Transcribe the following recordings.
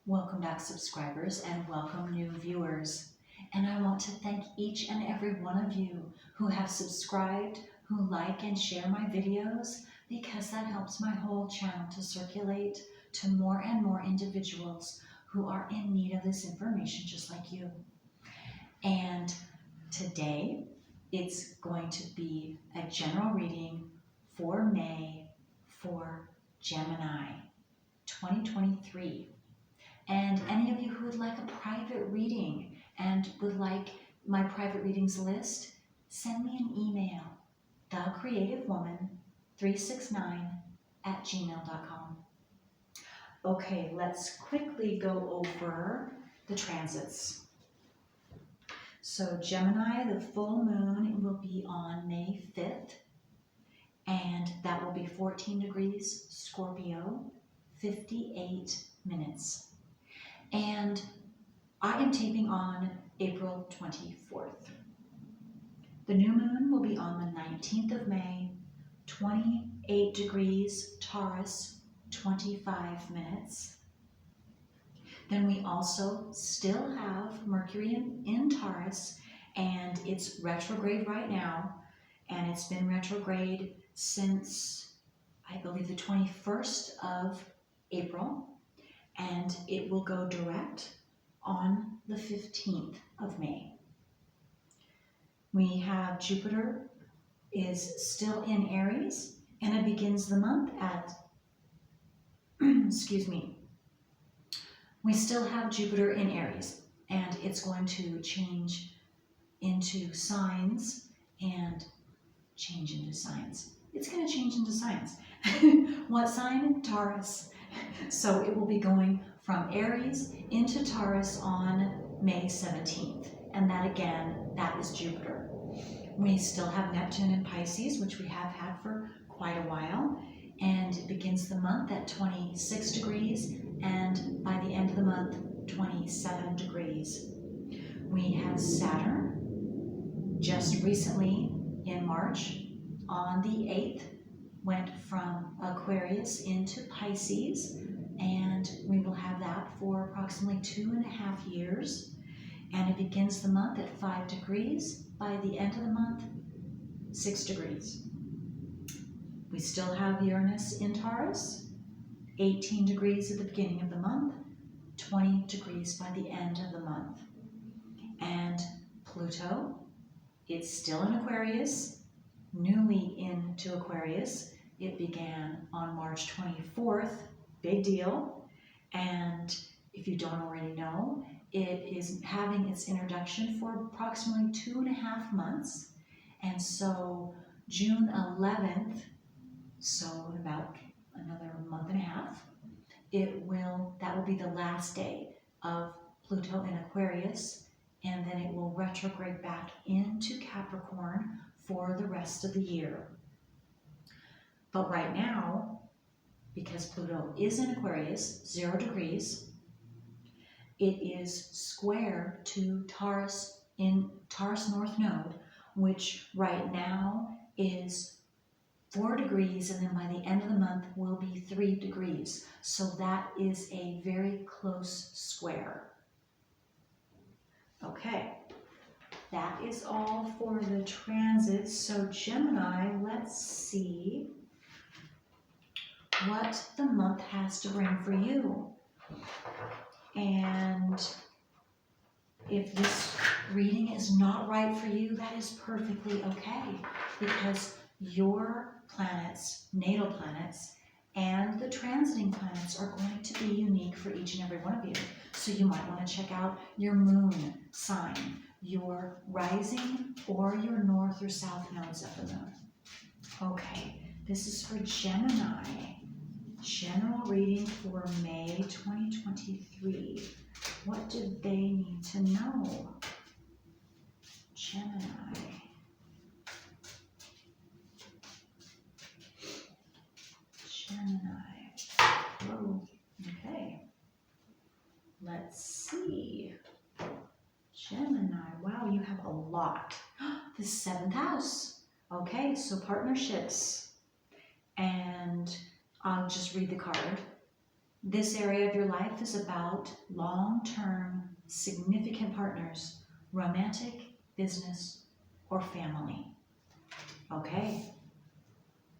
Welcome back, subscribers, and welcome new viewers. And I want to thank each and every one of you who have subscribed, who like and share my videos, because that helps my whole channel to circulate to more and more individuals who are in need of this information just like you. And today, it's going to be a general reading for May for Gemini 2023. And any of you who would like a private reading and would like my private readings list, send me an email, thecreativewoman369@gmail.com. Okay, let's quickly go over the transits. So Gemini, the full moon will be on May 5th, and that will be 14 degrees Scorpio, 58 minutes. And I am taping on April 24th. The new moon will be on the 19th of May, 28 degrees Taurus, 25 minutes. Then we also still have Mercury in Taurus, and it's retrograde right now, and it's been retrograde since, I believe, the 21st of April. And it will go direct on the 15th of May. We have Jupiter is still in Aries, and it begins the month at, excuse me, we still have Jupiter in Aries, and it's going to change into signs and change into signs. It's going to change into signs. What sign? Taurus. So it will be going from Aries into Taurus on May 17th. And that again, that is Jupiter. We still have Neptune in Pisces, which we have had for quite a while. And it begins the month at 26 degrees. And by the end of the month, 27 degrees. We have Saturn just recently in March on the 8th. Went from Aquarius into Pisces, and we will have that for approximately 2.5 years. And it begins the month at 5 degrees. By the end of the month, 6 degrees. We still have Uranus in Taurus, 18 degrees at the beginning of the month, 20 degrees by the end of the month. And Pluto, it's still in Aquarius, newly into Aquarius. It began on March 24th, big deal. And if you don't already know, it is having its introduction for approximately 2.5 months. And so June 11th, so in about another month and a half, that will be the last day of Pluto in Aquarius, and then it will retrograde back into Capricorn for the rest of the year. But right now, because Pluto is in Aquarius, 0 degrees, it is square to Taurus in Taurus North Node, which right now is 4 degrees, and then by the end of the month will be 3 degrees. So that is a very close square. Okay. That is all for the transits. So Gemini, let's see what the month has to bring for you. And if this reading is not right for you, that is perfectly okay, because your planets, natal planets, and the transiting planets are going to be unique for each and every one of you. So you might want to check out your moon sign, your rising, or your north or south nodes of the moon. Okay, this is for Gemini. General reading for May 2023. What do they need to know? Gemini. Gemini. Whoa, okay. Let's see. Gemini, wow, you have a lot. The 7th house. Okay, so partnerships. And I'll just read the card. This area of your life is about long-term, significant partners, romantic, business, or family. Okay,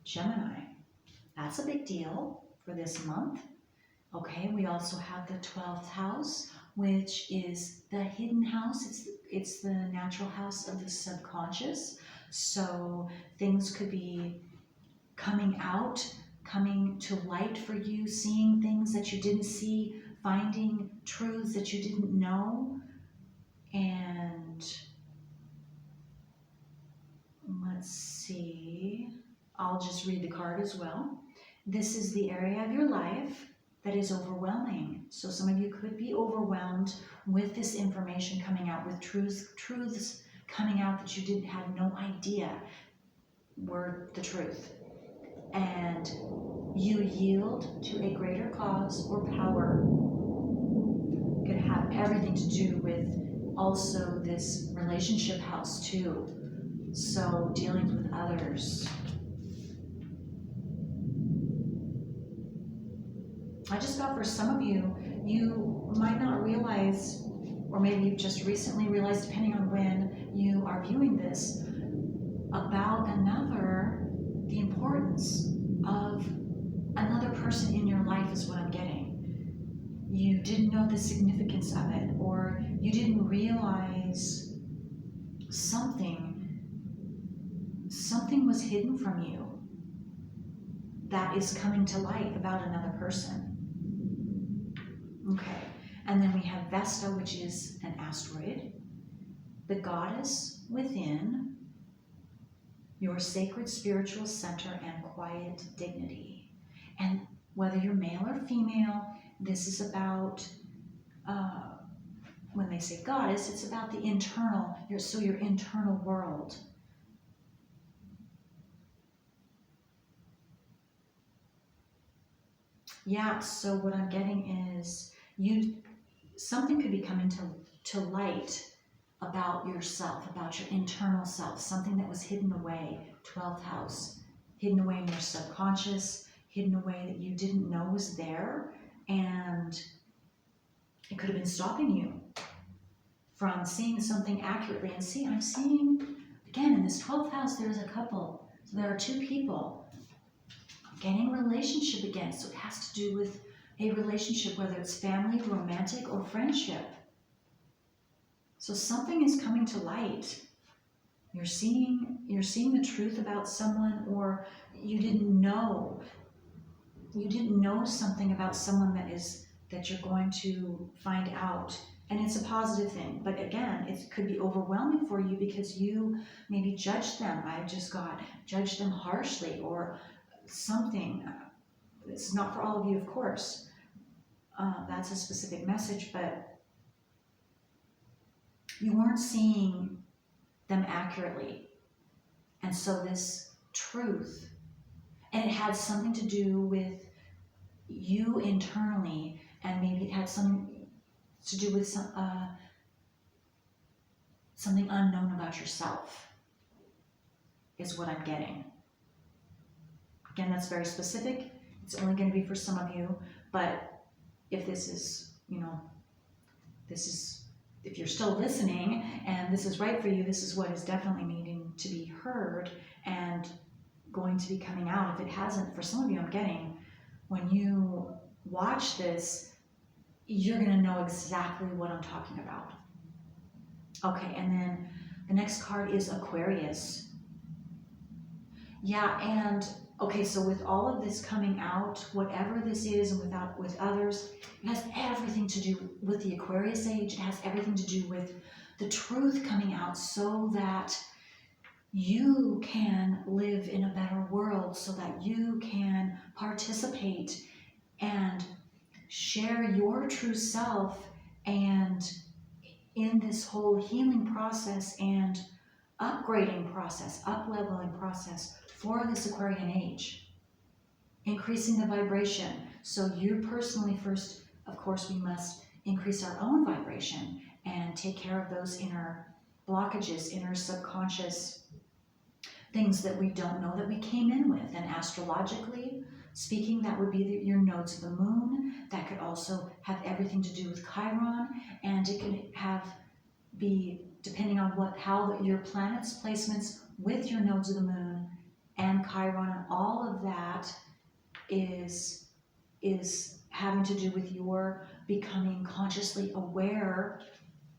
Gemini, that's a big deal for this month. Okay, we also have the 12th house, which is the hidden house. It's the natural house of the subconscious. So things could be coming out, coming to light for you, seeing things that you didn't see, finding truths that you didn't know. And let's see, I'll just read the card as well. This is the area of your life that is overwhelming. So some of you could be overwhelmed with this information coming out, with truths coming out that you didn't have no idea were the truth. And you yield to a greater cause or power. Could have everything to do with also this relationship house too. So dealing with others. I just felt for some of you, you might not realize, or maybe you've just recently realized, depending on when you are viewing this, about the importance of another person in your life is what I'm getting. You didn't know the significance of it, or you didn't realize something was hidden from you that is coming to light about another person. Okay, and then we have Vesta, which is an asteroid, the goddess within your sacred spiritual center and quiet dignity. And whether you're male or female, this is about, when they say goddess, it's about the internal, your internal world. Yeah, so what I'm getting is something could be coming to light about yourself, about your internal self, something that was hidden away, 12th house, hidden away in your subconscious, hidden away that you didn't know was there, and it could have been stopping you from seeing something accurately. And see, I'm seeing, again, in this 12th house, there's a couple. So there are two people getting a relationship again. So it has to do with a relationship, whether it's family, romantic, or friendship. So something is coming to light. You're seeing the truth about someone, or you didn't know something about someone that you're going to find out. And it's a positive thing. But again, it could be overwhelming for you because you maybe judged them. Judged them harshly or something. This is not for all of you, of course. That's a specific message, but you weren't seeing them accurately. And so this truth, and it had something to do with you internally, and maybe it had something to do with something unknown about yourself, is what I'm getting. Again, that's very specific. It's only going to be for some of you, but if this is, if you're still listening and this is right for you, this is what is definitely needing to be heard and going to be coming out. If it hasn't, for some of you, I'm getting, when you watch this, you're going to know exactly what I'm talking about. Okay, and then the next card is Aquarius. Yeah, and okay, so with all of this coming out, whatever this is, and with others, it has everything to do with the Aquarius age. It has everything to do with the truth coming out so that you can live in a better world, so that you can participate and share your true self, and in this whole healing process and upgrading process, up-leveling process for this Aquarian age, increasing the vibration. So you personally first, of course, we must increase our own vibration and take care of those inner blockages, inner subconscious things that we don't know that we came in with. And astrologically, speaking, that would be your nodes of the moon. That could also have everything to do with Chiron, and it could be depending on how your planets placements with your nodes of the moon and Chiron, and all of that is having to do with your becoming consciously aware,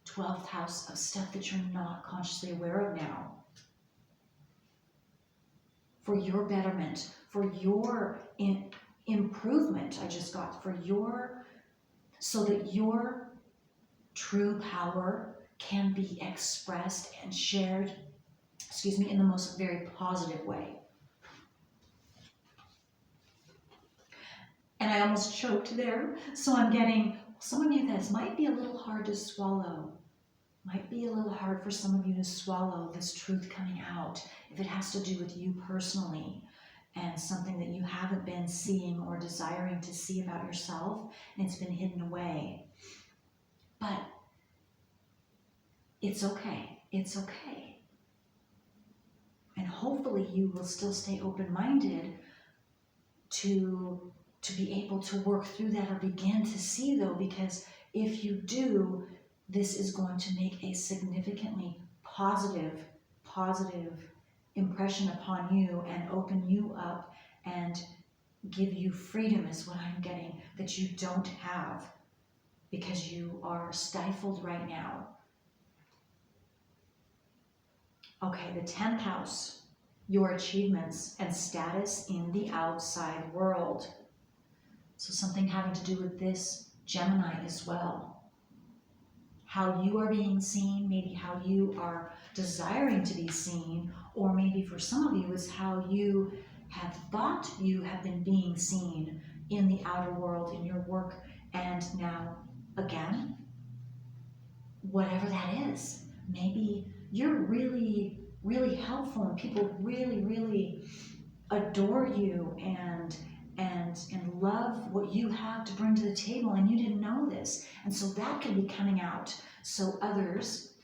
12th house, of stuff that you're not consciously aware of now. For your betterment, for your improvement, so that your true power can be expressed and shared, in the most very positive way. And I almost choked there, so I'm getting, some of you, this might be a little hard to swallow. Might be a little hard for some of you to swallow this truth coming out, if it has to do with you personally and something that you haven't been seeing or desiring to see about yourself, and it's been hidden away. But it's okay. It's okay. And hopefully you will still stay open-minded to be able to work through that, or begin to see, though, because if you do, this is going to make a significantly positive impression upon you and open you up and give you freedom, is what I'm getting, that you don't have, because you are stifled right now. Okay, the 10th house, your achievements and status in the outside world. So something having to do with this, Gemini, as well. How you are being seen, maybe how you are desiring to be seen, or maybe for some of you is how you have thought you have been being seen in the outer world, in your work, and now, again, whatever that is. Maybe you're really, really helpful and people really, really adore you and love what you have to bring to the table, and you didn't know this. And so that can be coming out. So others,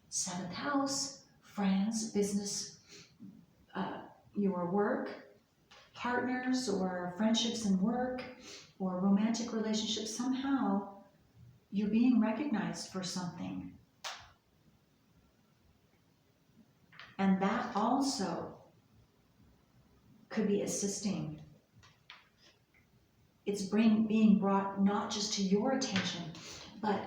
7th house, friends, business, your work, partners, or friendships and work, or romantic relationships, somehow you're being recognized for something. And that also could be assisting. It's being brought not just to your attention, but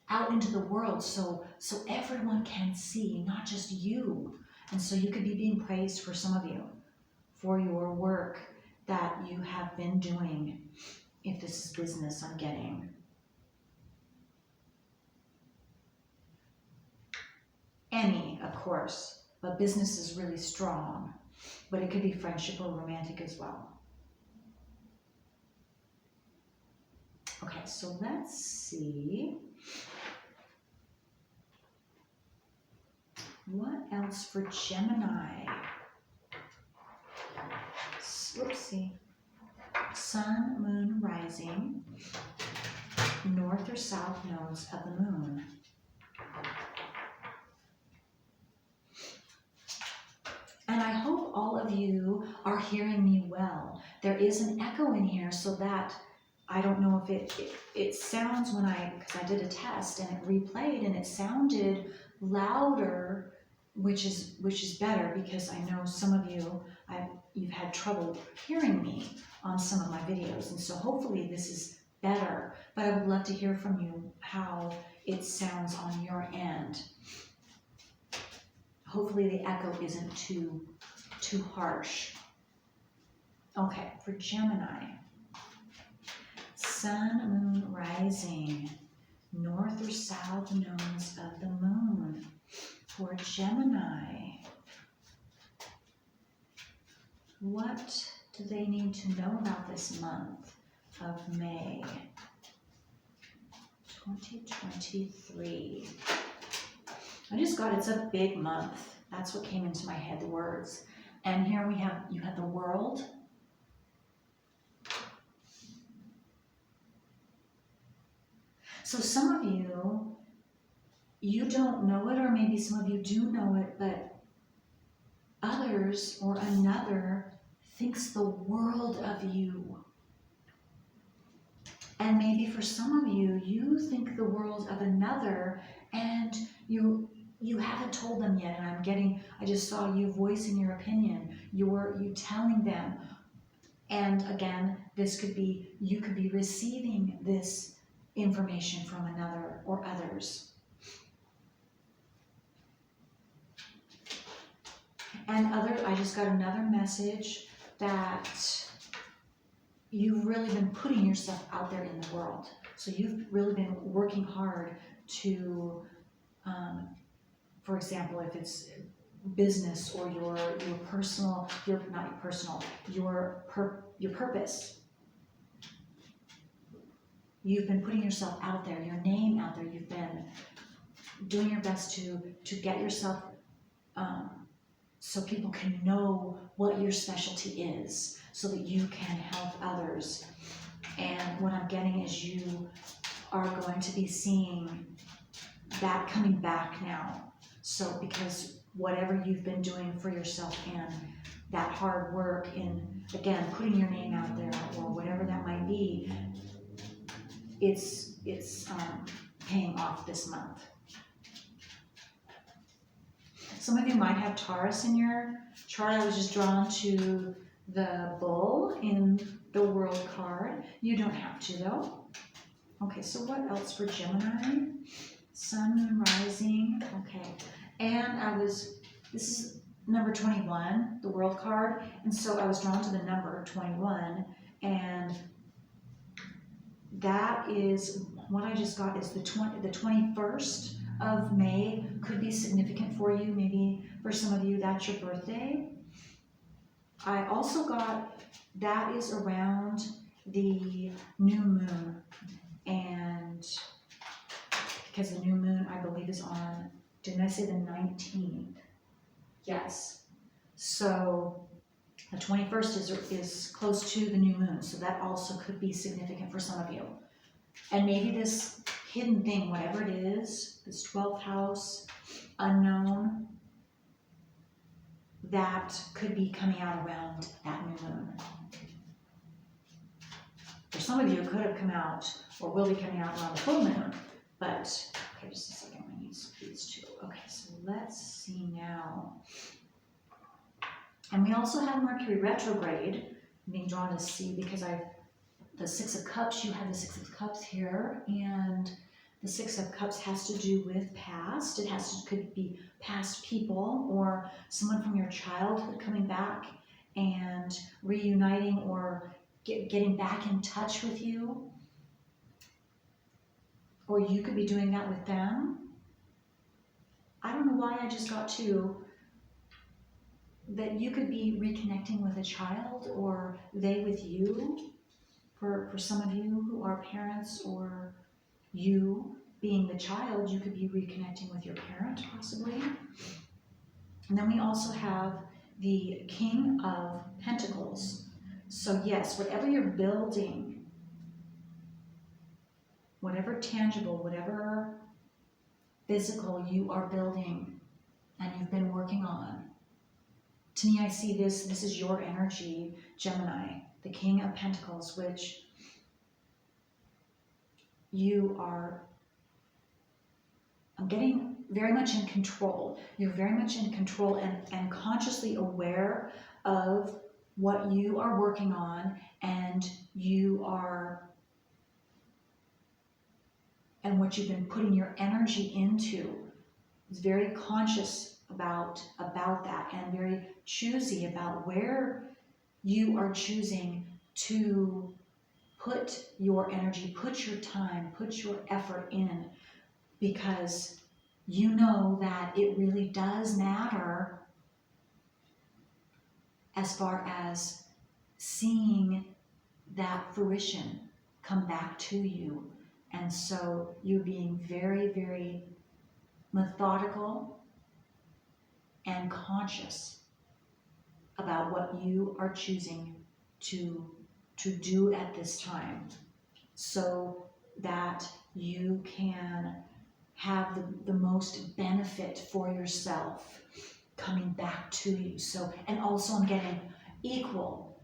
out into the world, so everyone can see, not just you. And so you could be being praised, for some of you, for your work that you have been doing, if this is business, I'm getting. Any, of course, but business is really strong, but it could be friendship or romantic as well. Okay, so let's see. What else for Gemini? Whoopsie. Sun, moon, rising, north or south nodes of the moon. And I hope all of you are hearing me well. There is an echo in here, so that I don't know if it sounds, because I did a test and it replayed and it sounded louder, which is better, because I know some of you've had trouble hearing me on some of my videos, and so hopefully this is better. But I would love to hear from you how it sounds on your end. Hopefully the echo isn't too harsh. Okay, for Gemini. Sun, moon, rising, north or south nodes of the moon. For Gemini, what do they need to know about this month of May 2023? I just got, it's a big month. That's what came into my head, the words. And here you have the world. So some of you don't know it, or maybe some of you do know it, but others or another thinks the world of you. And maybe for some of you, you think the world of another, and you haven't told them yet. And I just saw you voicing your opinion. You telling them. And again, this could be, you could be receiving this information from another or others. And I just got another message that you've really been putting yourself out there in the world. So you've really been working hard to, for example, if it's business or your personal, not your personal, your purpose. You've been putting yourself out there, your name out there. You've been doing your best to get yourself so people can know what your specialty is, so that you can help others. And what I'm getting is you are going to be seeing that coming back now. So because whatever you've been doing for yourself and that hard work in, again, putting your name out there or whatever that might be, it's paying off this month. Some of you might have Taurus in your chart. I was just drawn to the bull in the world card. You don't have to though. Okay, so what else for Gemini? Sun, moon, rising. Okay, and this is number 21, the world card. And so I was drawn to the number 21, and that is what I just got is the 21st of May could be significant for you. Maybe for some of you that's your birthday. I also got that is around the new moon, and because the new moon I believe is on, didn't I say the 19th? Yes. So the 21st is close to the new moon, so that also could be significant for some of you. And maybe this hidden thing, whatever it is, this 12th house, unknown, that could be coming out around that new moon. For some of you, it could have come out or will be coming out around the full moon, but, okay, just a second, I need these two. Okay, so let's see now. And we also have Mercury retrograde. I'm being drawn to see because the Six of Cups, you have the Six of Cups here, and the Six of Cups has to do with past. It could be past people or someone from your childhood coming back and reuniting or getting back in touch with you. Or you could be doing that with them. I don't know why I just got two. That you could be reconnecting with a child or they with you. For some of you who are parents, or you being the child, you could be reconnecting with your parent possibly. And then we also have the King of Pentacles. So yes, whatever you're building, whatever tangible, whatever physical you are building and you've been working on, to me I see this is your energy, Gemini. The King of Pentacles, which you are, I'm getting very much in control. You're very much in control and consciously aware of what you are working on, and what you've been putting your energy into. It's very conscious about that, and very choosy about where you are choosing to put your energy, put your time, put your effort in, because you know that it really does matter as far as seeing that fruition come back to you. And so you're being very, very methodical and conscious about what you are choosing to do at this time, so that you can have the most benefit for yourself coming back to you. So, and also I'm getting equal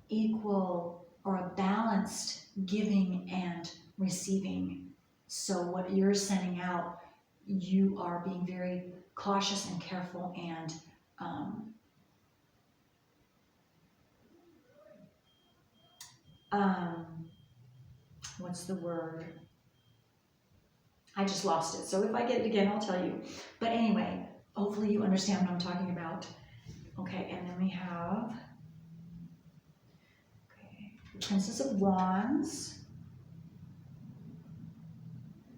or a balanced giving and receiving. So what you're sending out, you are being very cautious and careful and what's the word? I just lost it. So if I get it again, I'll tell you. But anyway, hopefully you understand what I'm talking about. Okay, and then we have the Princess of Wands.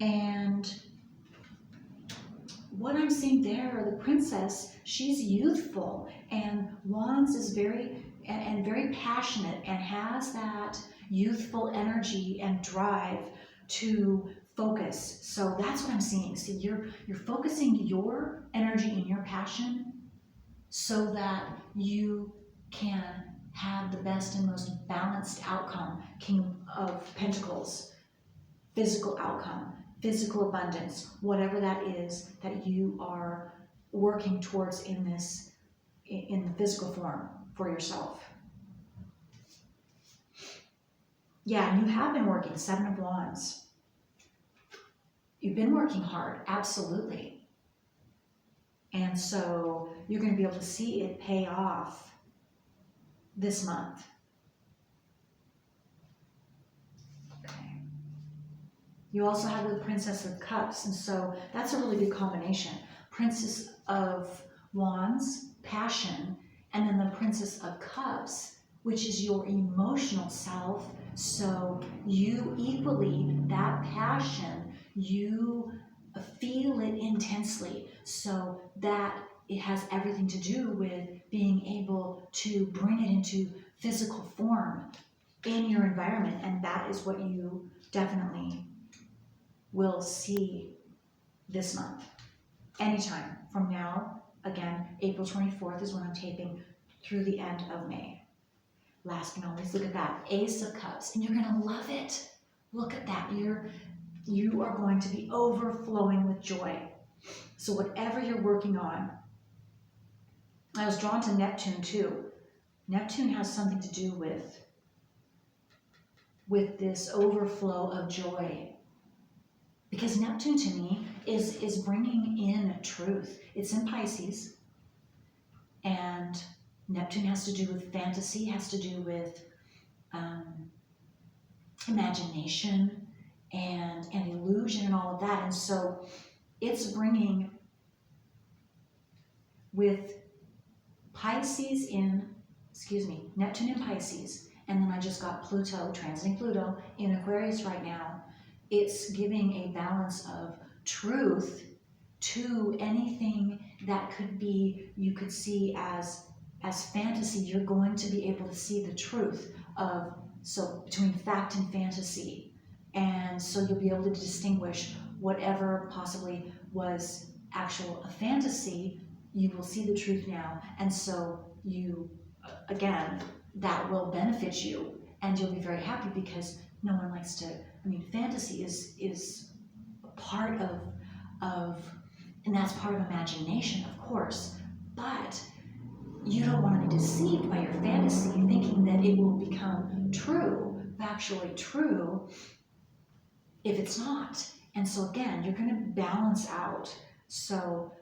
And what I'm seeing there, the princess, she's youthful, and Wands is very passionate and has that youthful energy and drive to focus. So that's what I'm seeing. See, you're focusing your energy and your passion so that you can have the best and most balanced outcome. King of Pentacles, physical outcome, physical abundance, whatever that is that you are working towards in the physical form for yourself. Yeah, and you have been working, 7 of Wands. You've been working hard, absolutely. And so you're going to be able to see it pay off this month. Okay. You also have the Princess of Cups, and so that's a really good combination. Princess of Wands, passion, and then the Princess of Cups, which is your emotional self. So you equally, that passion, you feel it intensely. So that it has everything to do with being able to bring it into physical form in your environment. And that is what you definitely will see this month. Anytime from now, again, April 24th is when I'm taping through the end of May. Last but not least, look at that, Ace of Cups, and you're gonna love it. Look at that, you are going to be overflowing with joy. So whatever you're working on, I was drawn to Neptune too. Neptune has something to do with this overflow of joy. Because Neptune to me is bringing in truth. It's in Pisces, and Neptune has to do with fantasy, has to do with imagination and illusion and all of that. And so it's bringing with Neptune in Pisces, and then I just got Pluto, transiting Pluto in Aquarius right now. It's giving a balance of truth to anything that could be, you could see as fantasy. You're going to be able to see the truth of, so between fact and fantasy. And so you'll be able to distinguish whatever possibly was actual a fantasy. You will see the truth now. And so you, again, that will benefit you, and you'll be very happy because no one likes to, fantasy is a part of, and that's part of imagination, of course, but you don't want to be deceived by your fantasy thinking that it will become true, factually true, if it's not. And so again, you're going to balance out. So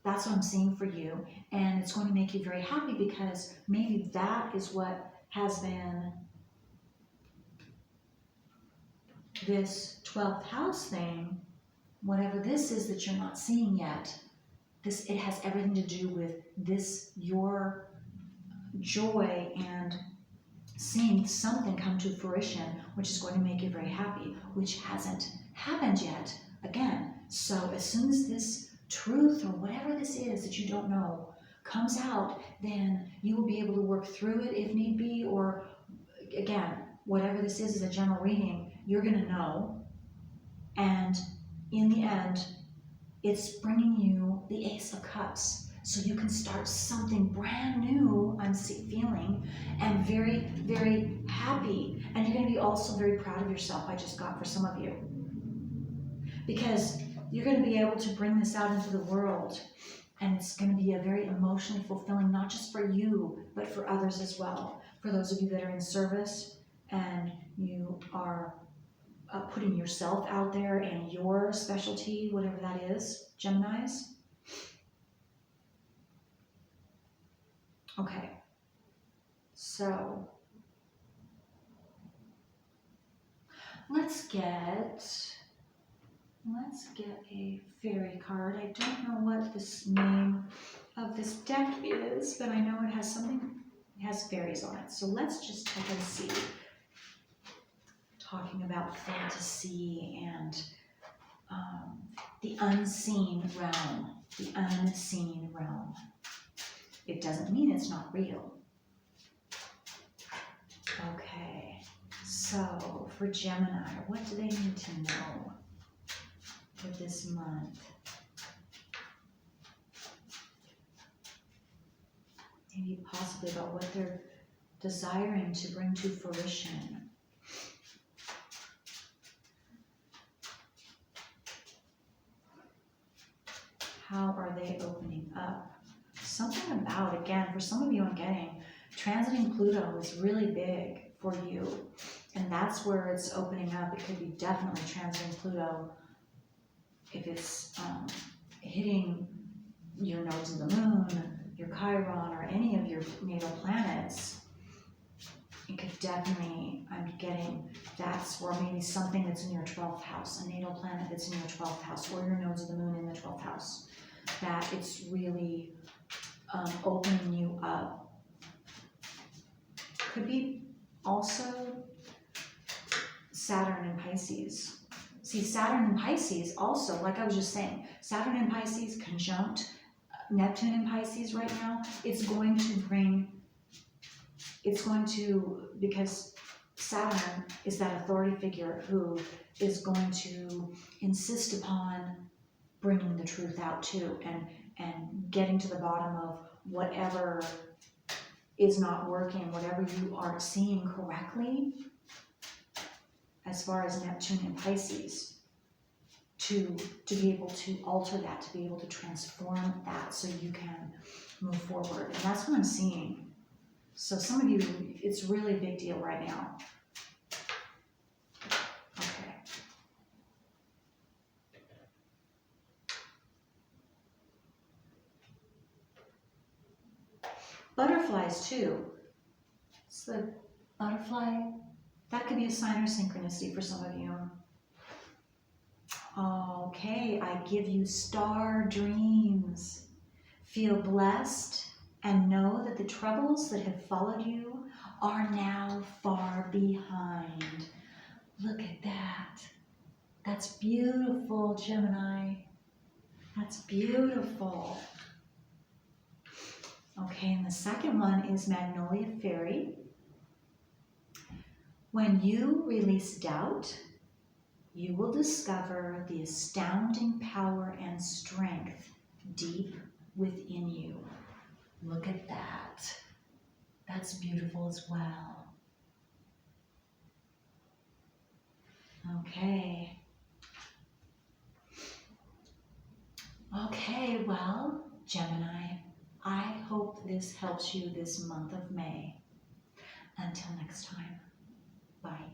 that's what I'm seeing for you, and it's going to make you very happy because maybe that is what has been this 12th house thing, whatever this is that you're not seeing yet. It has everything to do with this, your joy and seeing something come to fruition, which is going to make you very happy, which hasn't happened yet. Again, so as soon as this truth or whatever this is that you don't know comes out, then you will be able to work through it if need be, or again, whatever this is a general reading, you're going to know. And in the end, it's bringing you the Ace of Cups, so you can start something brand new, I'm feeling, and very, very happy. And you're going to be also very proud of yourself, I just got for some of you. Because you're going to be able to bring this out into the world, and it's going to be a very emotionally fulfilling, not just for you, but for others as well. For those of you that are in service and you are putting yourself out there and your specialty, whatever that is, Geminis. Okay, so let's get a fairy card. I don't know what this name of this deck is, but I know it has something, it has fairies on it. So let's just check and see. Talking about fantasy and the unseen realm. The unseen realm. It doesn't mean it's not real. Okay, so for Gemini, what do they need to know for this month? Maybe possibly about what they're desiring to bring to fruition. How are they opening up? Something about, again, for some of you I'm getting, transiting Pluto is really big for you. And that's where it's opening up. It could be definitely transiting Pluto. If it's hitting your nodes of the moon, your Chiron, or any of your natal planets, it could definitely, I'm getting, that's where maybe something that's in your 12th house, a natal planet that's in your 12th house, or your nodes of the moon in the 12th house, that it's really opening you up. Could be also Saturn and Pisces. See, Saturn and Pisces also, like I was just saying, Saturn and Pisces conjunct Neptune and Pisces right now, it's going to bring, because Saturn is that authority figure who is going to insist upon bringing the truth out too, and getting to the bottom of whatever is not working, whatever you aren't seeing correctly, as far as Neptune and Pisces, to be able to alter that, to be able to transform that so you can move forward. And that's what I'm seeing. So some of you, it's really a big deal right now. Okay. Butterflies too. So the butterfly, that could be a sign or synchronicity for some of you. Okay, I give you star dreams. Feel blessed and know that the troubles that have followed you are now far behind. Look at that. That's beautiful, Gemini. That's beautiful. Okay, and the second one is Magnolia Fairy. When you release doubt, you will discover the astounding power and strength deep within you. Look at that. That's beautiful as well. Okay. Okay, well, Gemini, I hope this helps you this month of May. Until next time, bye.